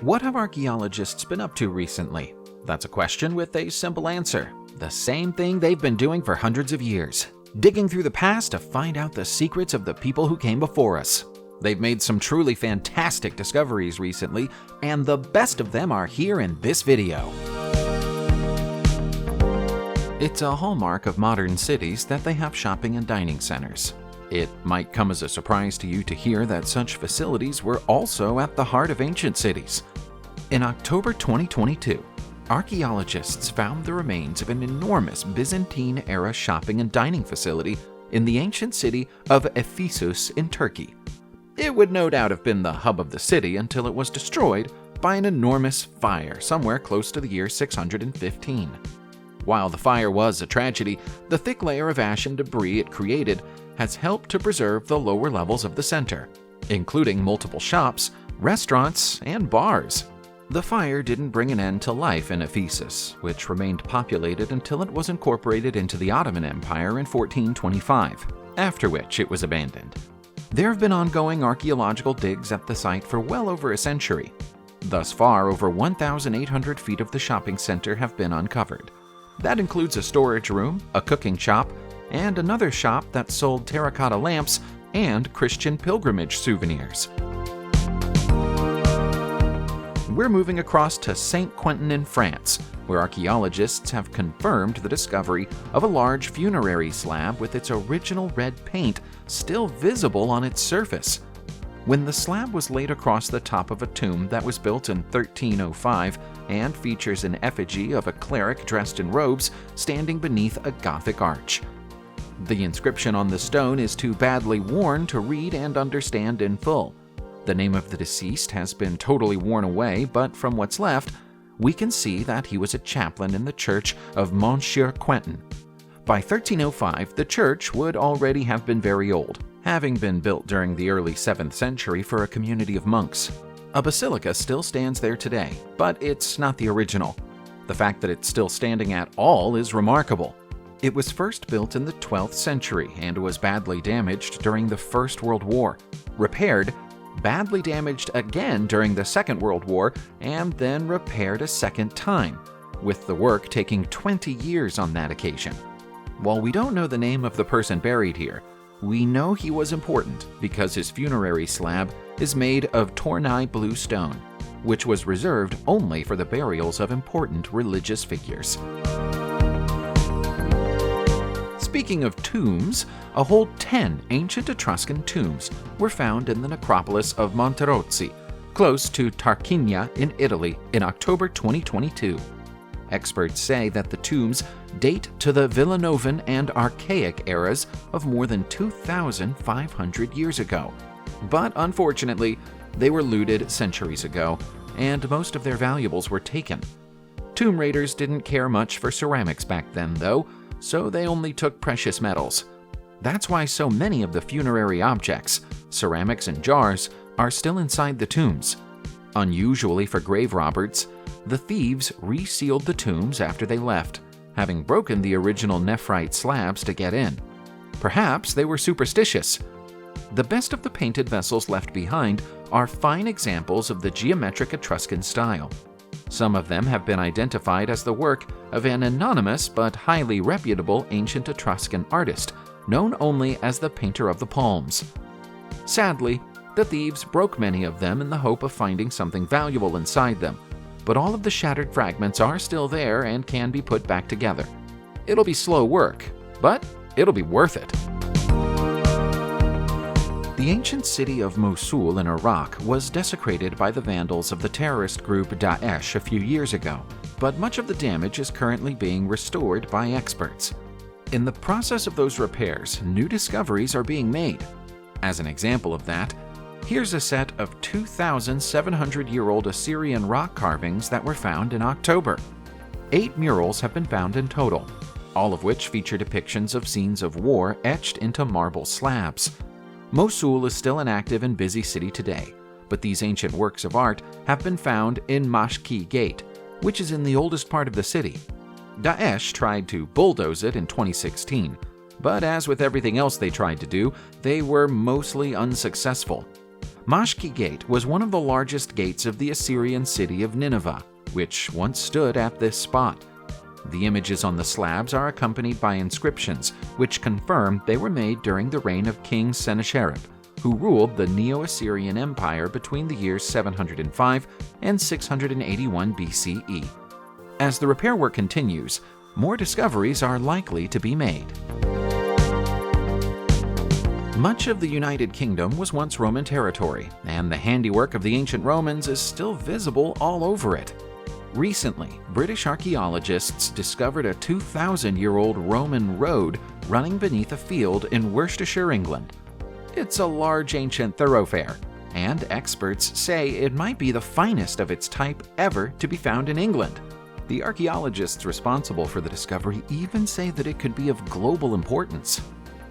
What have archaeologists been up to recently? That's a question with a simple answer. The same thing they've been doing for hundreds of years. Digging through the past to find out the secrets of the people who came before us. They've made some truly fantastic discoveries recently, and the best of them are here in this video. It's a hallmark of modern cities that they have shopping and dining centers. It might come as a surprise to you to hear that such facilities were also at the heart of ancient cities. In October 2022, archaeologists found the remains of an enormous Byzantine-era shopping and dining facility in the ancient city of Ephesus in Turkey. It would no doubt have been the hub of the city until it was destroyed by an enormous fire somewhere close to the year 615. While the fire was a tragedy, the thick layer of ash and debris it created has helped to preserve the lower levels of the center, including multiple shops, restaurants, and bars. The fire didn't bring an end to life in Ephesus, which remained populated until it was incorporated into the Ottoman Empire in 1425, after which it was abandoned. There have been ongoing archaeological digs at the site for well over a century. Thus far, over 1,800 feet of the shopping center have been uncovered. That includes a storage room, a cooking shop, and another shop that sold terracotta lamps and Christian pilgrimage souvenirs. We're moving across to St. Quentin in France, where archaeologists have confirmed the discovery of a large funerary slab with its original red paint still visible on its surface. When the slab was laid across the top of a tomb that was built in 1305 and features an effigy of a cleric dressed in robes standing beneath a Gothic arch. The inscription on the stone is too badly worn to read and understand in full. The name of the deceased has been totally worn away, but from what's left, we can see that he was a chaplain in the church of Monsieur Quentin. By 1305, the church would already have been very old, having been built during the early 7th century for a community of monks. A basilica still stands there today, but it's not the original. The fact that it's still standing at all is remarkable. It was first built in the 12th century and was badly damaged during the First World War, repaired, badly damaged again during the Second World War, and then repaired a second time, with the work taking 20 years on that occasion. While we don't know the name of the person buried here, we know he was important because his funerary slab is made of Tournai blue stone, which was reserved only for the burials of important religious figures. Speaking of tombs, a whole 10 ancient Etruscan tombs were found in the necropolis of Monterozzi, close to Tarquinia in Italy in October 2022. Experts say that the tombs date to the Villanovan and Archaic eras of more than 2,500 years ago. But unfortunately, they were looted centuries ago, and most of their valuables were taken. Tomb raiders didn't care much for ceramics back then, though, so they only took precious metals. That's why so many of the funerary objects, ceramics and jars, are still inside the tombs. Unusually for grave robbers, the thieves resealed the tombs after they left, having broken the original nephrite slabs to get in. Perhaps they were superstitious. The best of the painted vessels left behind are fine examples of the geometric Etruscan style. Some of them have been identified as the work of an anonymous but highly reputable ancient Etruscan artist, known only as the Painter of the Palms. Sadly, the thieves broke many of them in the hope of finding something valuable inside them, but all of the shattered fragments are still there and can be put back together. It'll be slow work, but it'll be worth it. The ancient city of Mosul in Iraq was desecrated by the vandals of the terrorist group Daesh a few years ago, but much of the damage is currently being restored by experts. In the process of those repairs, new discoveries are being made. As an example of that, here's a set of 2,700-year-old Assyrian rock carvings that were found in October. 8 murals have been found in total, all of which feature depictions of scenes of war etched into marble slabs. Mosul is still an active and busy city today, but these ancient works of art have been found in Mashki Gate, which is in the oldest part of the city. Daesh tried to bulldoze it in 2016, but as with everything else they tried to do, they were mostly unsuccessful. Mashki Gate was one of the largest gates of the Assyrian city of Nineveh, which once stood at this spot. The images on the slabs are accompanied by inscriptions, which confirm they were made during the reign of King Sennacherib, who ruled the Neo-Assyrian Empire between the years 705 and 681 BCE. As the repair work continues, more discoveries are likely to be made. Much of the United Kingdom was once Roman territory, and the handiwork of the ancient Romans is still visible all over it. Recently, British archaeologists discovered a 2,000-year-old Roman road running beneath a field in Worcestershire, England. It's a large ancient thoroughfare, and experts say it might be the finest of its type ever to be found in England. The archaeologists responsible for the discovery even say that it could be of global importance.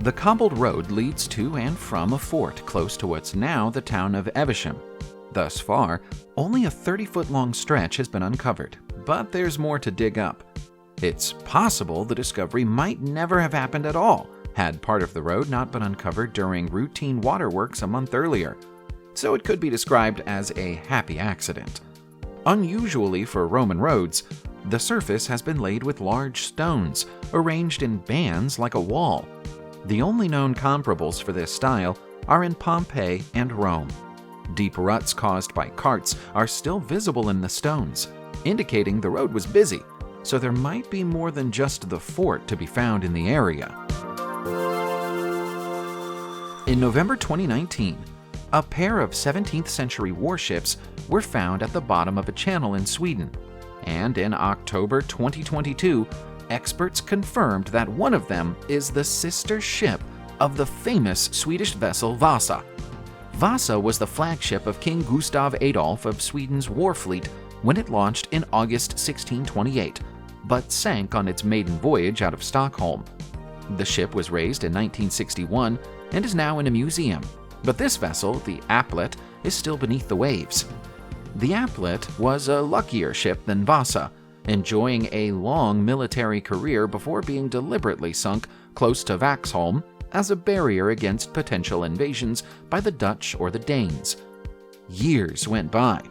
The cobbled road leads to and from a fort close to what's now the town of Evesham. Thus far, only a 30-foot-long stretch has been uncovered, but there's more to dig up. It's possible the discovery might never have happened at all, had part of the road not been uncovered during routine waterworks a month earlier, so it could be described as a happy accident. Unusually for Roman roads, the surface has been laid with large stones, arranged in bands like a wall. The only known comparables for this style are in Pompeii and Rome. Deep ruts caused by carts are still visible in the stones, indicating the road was busy, so there might be more than just the fort to be found in the area. In November 2019, a pair of 17th century warships were found at the bottom of a channel in Sweden, and in October 2022, experts confirmed that one of them is the sister ship of the famous Swedish vessel Vasa. Vasa was the flagship of King Gustav Adolf of Sweden's war fleet when it launched in August 1628, but sank on its maiden voyage out of Stockholm. The ship was raised in 1961 and is now in a museum, but this vessel, the Applet, is still beneath the waves. The Applet was a luckier ship than Vasa, enjoying a long military career before being deliberately sunk close to Vaxholm as a barrier against potential invasions by the Dutch or the Danes. Years went by,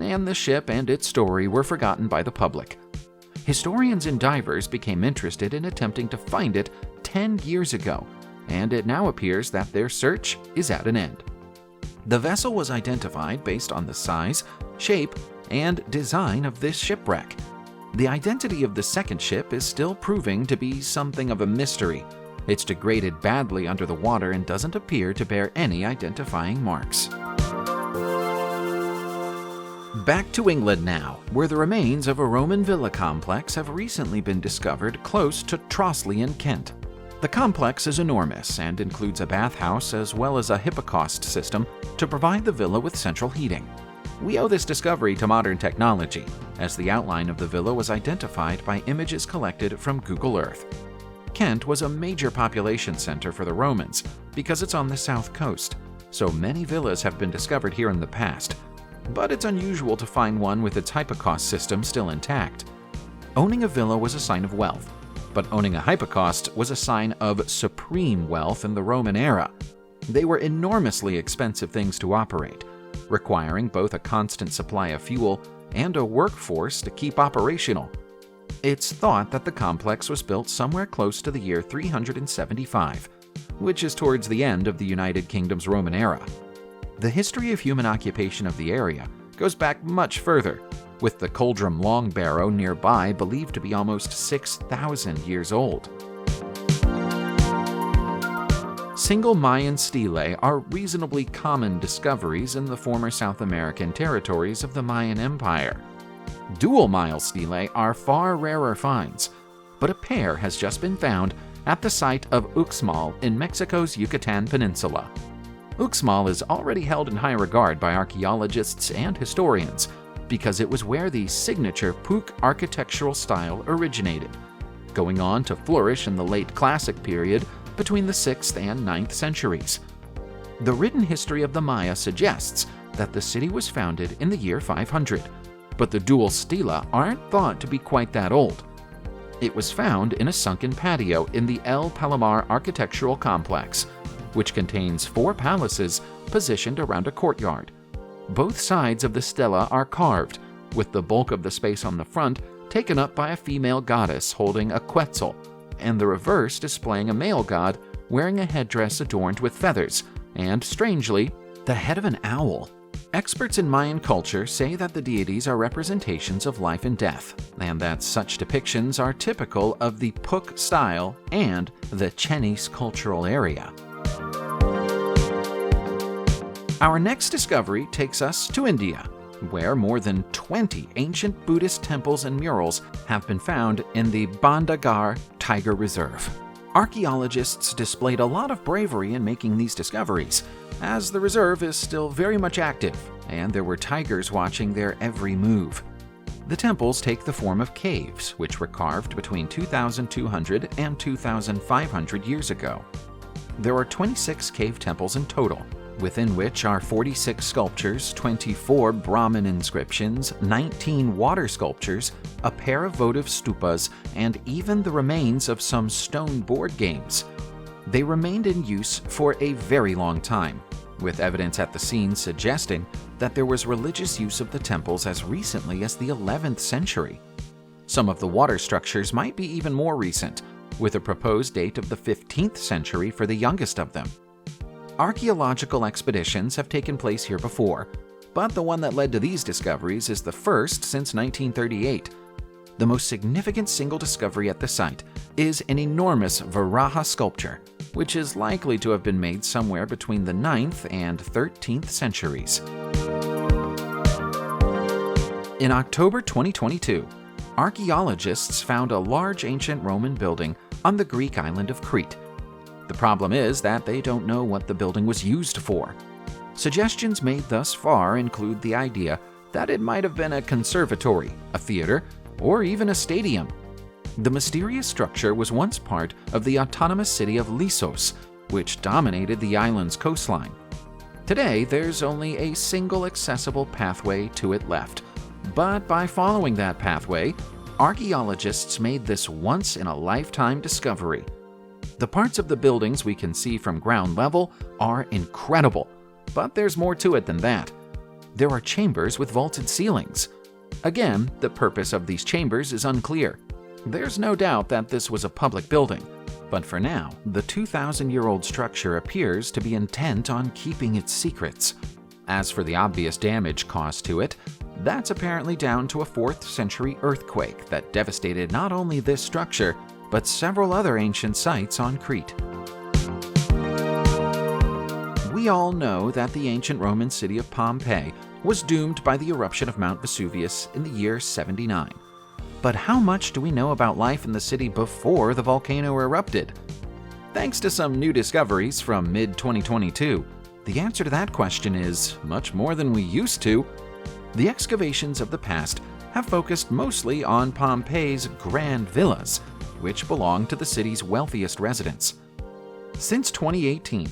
and the ship and its story were forgotten by the public. Historians and divers became interested in attempting to find it 10 years ago, and it now appears that their search is at an end. The vessel was identified based on the size, shape, and design of this shipwreck. The identity of the second ship is still proving to be something of a mystery. It's degraded badly under the water and doesn't appear to bear any identifying marks. Back to England now, where the remains of a Roman villa complex have recently been discovered close to Trossley in Kent. The complex is enormous and includes a bathhouse as well as a hypocaust system to provide the villa with central heating. We owe this discovery to modern technology, as the outline of the villa was identified by images collected from Google Earth. Kent was a major population center for the Romans because it's on the south coast, so many villas have been discovered here in the past, but it's unusual to find one with its hypocaust system still intact. Owning a villa was a sign of wealth, but owning a hypocaust was a sign of supreme wealth in the Roman era. They were enormously expensive things to operate, requiring both a constant supply of fuel and a workforce to keep operational. It's thought that the complex was built somewhere close to the year 375, which is towards the end of the United Kingdom's Roman era. The history of human occupation of the area goes back much further, with the Coldrum Long Barrow nearby believed to be almost 6,000 years old. Single Mayan stelae are reasonably common discoveries in the former South American territories of the Mayan Empire. Dual Mile stelae are far rarer finds, but a pair has just been found at the site of Uxmal in Mexico's Yucatan Peninsula. Uxmal is already held in high regard by archaeologists and historians because it was where the signature Puuc architectural style originated, going on to flourish in the late Classic period between the 6th and 9th centuries. The written history of the Maya suggests that the city was founded in the year 500, but the dual stela aren't thought to be quite that old. It was found in a sunken patio in the El Palomar architectural complex, which contains 4 palaces positioned around a courtyard. Both sides of the stela are carved, with the bulk of the space on the front taken up by a female goddess holding a quetzal, and the reverse displaying a male god wearing a headdress adorned with feathers, and, strangely, the head of an owl. Experts in Mayan culture say that the deities are representations of life and death, and that such depictions are typical of the Puk style and the Chinese cultural area. Our next discovery takes us to India, where more than 20 ancient Buddhist temples and murals have been found in the Bandhagarh Tiger Reserve. Archaeologists displayed a lot of bravery in making these discoveries, as the reserve is still very much active, and there were tigers watching their every move. The temples take the form of caves, which were carved between 2,200 and 2,500 years ago. There are 26 cave temples in total, within which are 46 sculptures, 24 Brahmin inscriptions, 19 water sculptures, a pair of votive stupas, and even the remains of some stone board games. They remained in use for a very long time, with evidence at the scene suggesting that there was religious use of the temples as recently as the 11th century. Some of the water structures might be even more recent, with a proposed date of the 15th century for the youngest of them. Archaeological expeditions have taken place here before, but the one that led to these discoveries is the first since 1938. The most significant single discovery at the site is an enormous Varaha sculpture, which is likely to have been made somewhere between the 9th and 13th centuries. In October 2022, archaeologists found a large ancient Roman building on the Greek island of Crete. The problem is that they don't know what the building was used for. Suggestions made thus far include the idea that it might have been a conservatory, a theater, or even a stadium. The mysterious structure was once part of the autonomous city of Lissos, which dominated the island's coastline. Today, there's only a single accessible pathway to it left, but by following that pathway, archaeologists made this once-in-a-lifetime discovery. The parts of the buildings we can see from ground level are incredible, but there's more to it than that. There are chambers with vaulted ceilings. Again, the purpose of these chambers is unclear. There's no doubt that this was a public building, but for now, the 2,000-year-old structure appears to be intent on keeping its secrets. As for the obvious damage caused to it, that's apparently down to a 4th century earthquake that devastated not only this structure, but several other ancient sites on Crete. We all know that the ancient Roman city of Pompeii was doomed by the eruption of Mount Vesuvius in the year 79. But how much do we know about life in the city before the volcano erupted? Thanks to some new discoveries from mid-2022, the answer to that question is much more than we used to. The excavations of the past have focused mostly on Pompeii's grand villas, which belong to the city's wealthiest residents. Since 2018,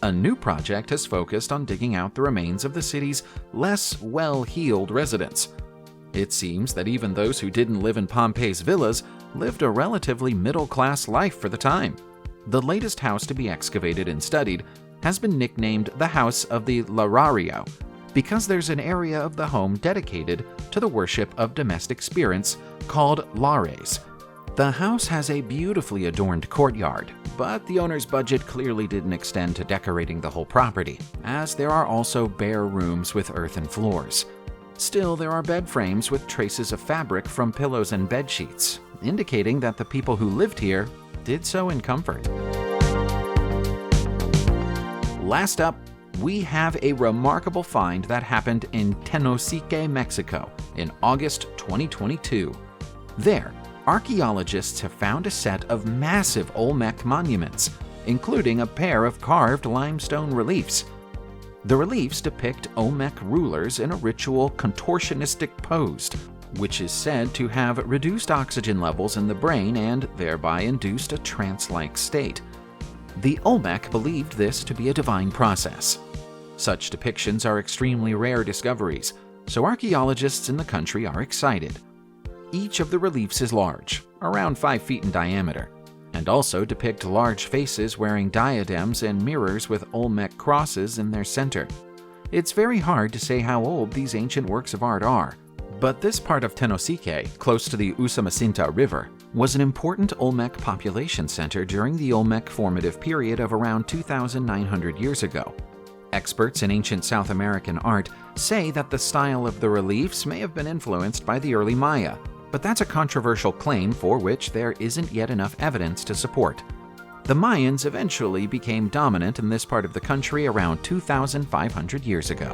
a new project has focused on digging out the remains of the city's less well-heeled residents. It seems that even those who didn't live in Pompeii's villas lived a relatively middle-class life for the time. The latest house to be excavated and studied has been nicknamed the House of the Larario, because there's an area of the home dedicated to the worship of domestic spirits called lares. The house has a beautifully adorned courtyard, but the owner's budget clearly didn't extend to decorating the whole property, as there are also bare rooms with earthen floors. Still, there are bed frames with traces of fabric from pillows and bed sheets, indicating that the people who lived here did so in comfort. Last up, we have a remarkable find that happened in Tenosique, Mexico, in August 2022. There, archaeologists have found a set of massive Olmec monuments, including a pair of carved limestone reliefs. The reliefs depict Olmec rulers in a ritual contortionistic pose, which is said to have reduced oxygen levels in the brain and thereby induced a trance-like state. The Olmec believed this to be a divine process. Such depictions are extremely rare discoveries, so archaeologists in the country are excited. Each of the reliefs is large, around 5 feet in diameter. and also depict large faces wearing diadems and mirrors with Olmec crosses in their center. It's very hard to say how old these ancient works of art are, but this part of Tenosike, close to the Usumacinta River, was an important Olmec population center during the Olmec formative period of around 2,900 years ago. Experts in ancient South American art say that the style of the reliefs may have been influenced by the early Maya, but that's a controversial claim for which there isn't yet enough evidence to support. The Mayans eventually became dominant in this part of the country around 2,500 years ago.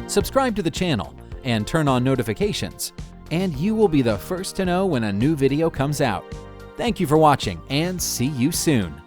Subscribe to the channel and turn on notifications, and you will be the first to know when a new video comes out. Thank you for watching, and see you soon.